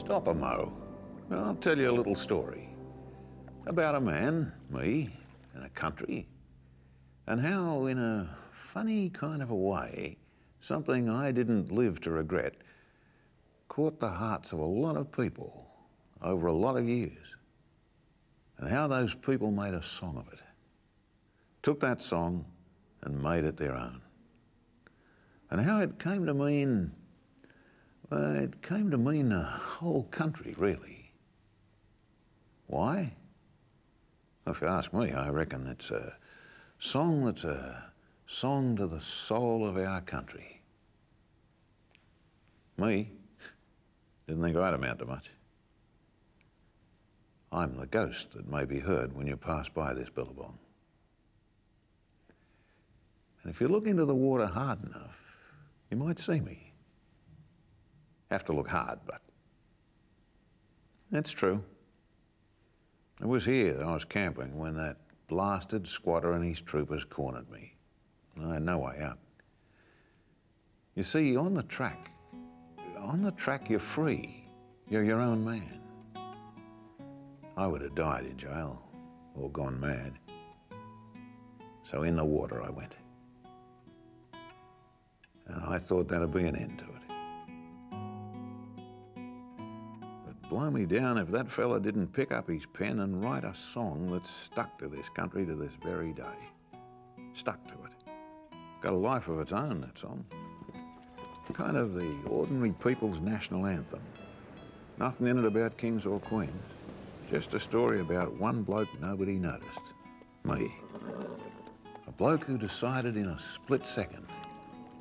Stop a mo. I'll tell you a little story about a man, me, in a country, and how, in a funny kind of a way, something I didn't live to regret caught the hearts of a lot of people over a lot of years, and how those people made a song of it, took that song and made it their own, and how it came to mean, well, it came to mean the whole country, really. Why? If you ask me, I reckon it's a song that's a song to the soul of our country. Me, didn't think I'd amount to much. I'm the ghost that may be heard when you pass by this billabong. And if you look into the water hard enough, you might see me. Have to look hard, but that's true. It was here that I was camping when that blasted squatter and his troopers cornered me. I had no way out. You see, on the track you're free. You're your own man. I would have died in jail or gone mad. So in the water I went. And I thought that'd be an end to it. But blow me down if that fella didn't pick up his pen and write a song that's stuck to this country to this very day. Stuck to it. Got a life of its own, that song. Kind of the ordinary people's national anthem. Nothing in it about kings or queens. Just a story about one bloke nobody noticed. Me. A bloke who decided in a split second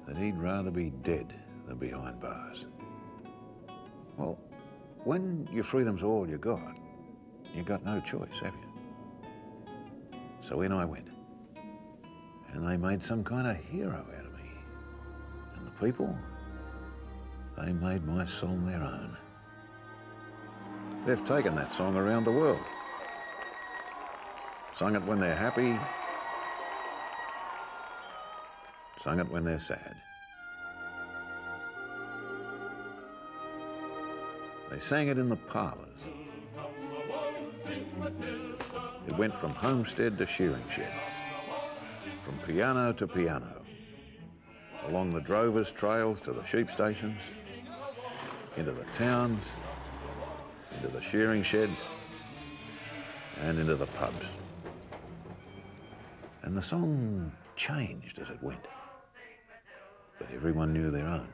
that he'd rather be dead than behind bars. Well, when your freedom's all you got no choice, have you? So in I went. And they made some kind of hero out of me. And the people, they made my song their own. They've taken that song around the world. Sung it when they're happy. Sung it when they're sad. They sang it in the parlours. It went from homestead to shearing shed, from piano to piano, along the drovers' trails to the sheep stations, into the towns, into the shearing sheds, and into the pubs. And the song changed as it went, but everyone knew their own.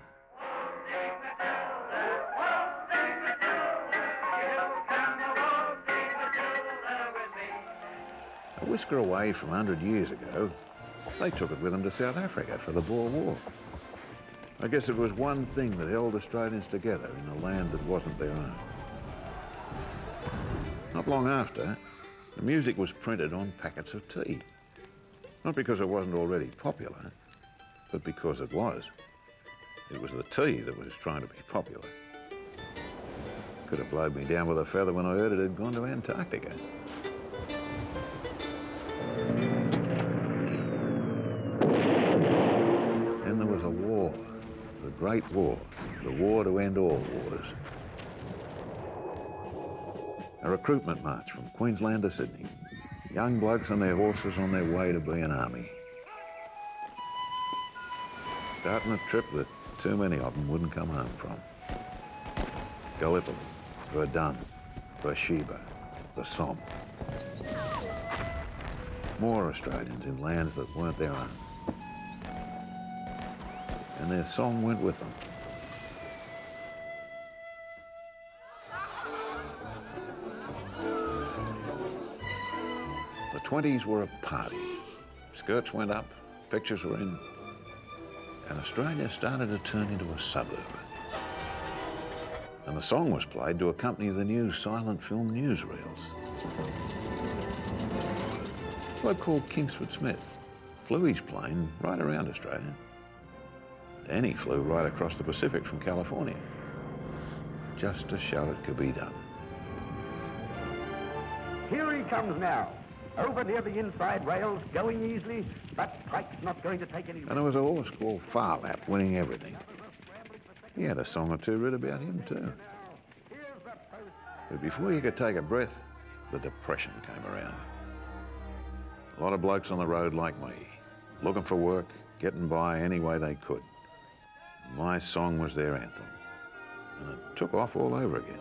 A whisker away from 100 years ago, they took it with them to South Africa for the Boer War. I guess it was one thing that held Australians together in a land that wasn't their own. Not long after, the music was printed on packets of tea. Not because it wasn't already popular, but because it was. It was the tea that was trying to be popular. Could have blowed me down with a feather when I heard it had gone to Antarctica. Then there was a war, the Great War, the war to end all wars. A recruitment march from Queensland to Sydney. Young blokes on their horses on their way to be an army. Starting a trip that too many of them wouldn't come home from. Gallipoli, Verdun, Beersheba, the Somme. More Australians in lands that weren't their own. And their song went with them. The 20s were a party. Skirts went up, pictures were in, and Australia started to turn into a suburb. And the song was played to accompany the new silent film newsreels. A bloke called Kingsford Smith flew his plane right around Australia. Then he flew right across the Pacific from California, just to show it could be done. Here he comes now. Over near the inside rails, going easily, but Pike's not going to take any... And there was a horse called Farlap winning everything. He had a song or two writ about him too. But before you could take a breath, the Depression came around. A lot of blokes on the road like me, looking for work, getting by any way they could. My song was their anthem, and it took off all over again.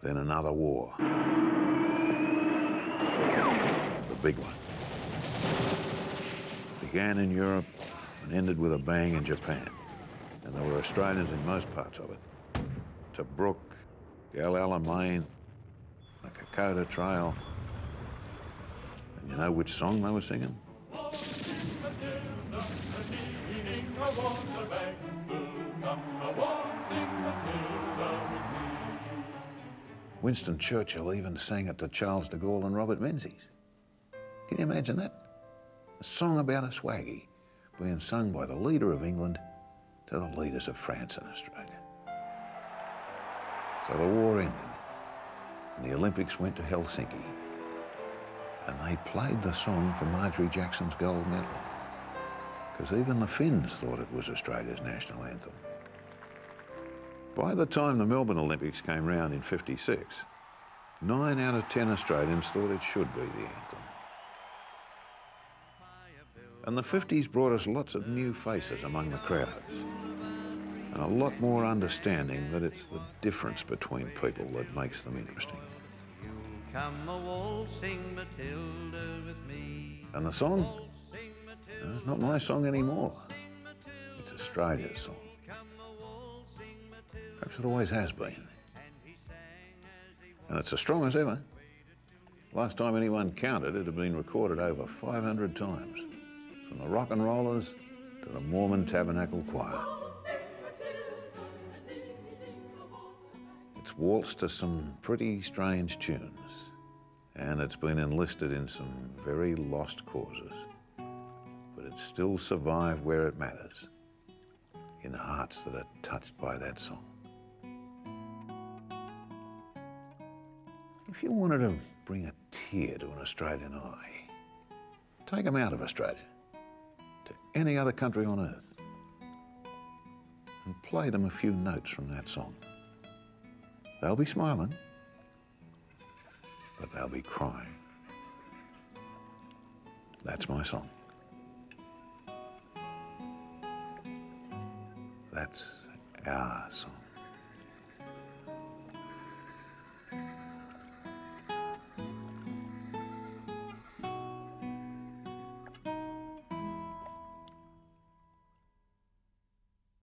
Then another war. The big one. Began in Europe and ended with a bang in Japan. And there were Australians in most parts of it. Tobruk, Gal Alamein, the Kokoda Trail. And you know which song they were singing? Waltzing Matilda, leaning a water bag, will come a waltzing Matilda with me. Winston Churchill even sang it to Charles de Gaulle and Robert Menzies. Can you imagine that? A song about a swaggy being sung by the leader of England to the leaders of France and Australia. So the war ended, and the Olympics went to Helsinki, and they played the song for Marjorie Jackson's gold medal, because even the Finns thought it was Australia's national anthem. By the time the Melbourne Olympics came round in '56, 9 out of 10 Australians thought it should be the anthem. And the '50s brought us lots of new faces among the crowds, and a lot more understanding that it's the difference between people that makes them interesting. You'll come a waltzing Matilda with me. And the song? No, it's not my song anymore. It's Australia's song. Perhaps it always has been. And it's as strong as ever. Last time anyone counted, it had been recorded over 500 times. From the rock and rollers to the Mormon Tabernacle Choir. It's waltzed to some pretty strange tunes, and it's been enlisted in some very lost causes. But it's still survived where it matters, in hearts that are touched by that song. If you wanted to bring a tear to an Australian eye, take them out of Australia to any other country on earth and play them a few notes from that song. They'll be smiling, but they'll be crying. That's my song. That's our song.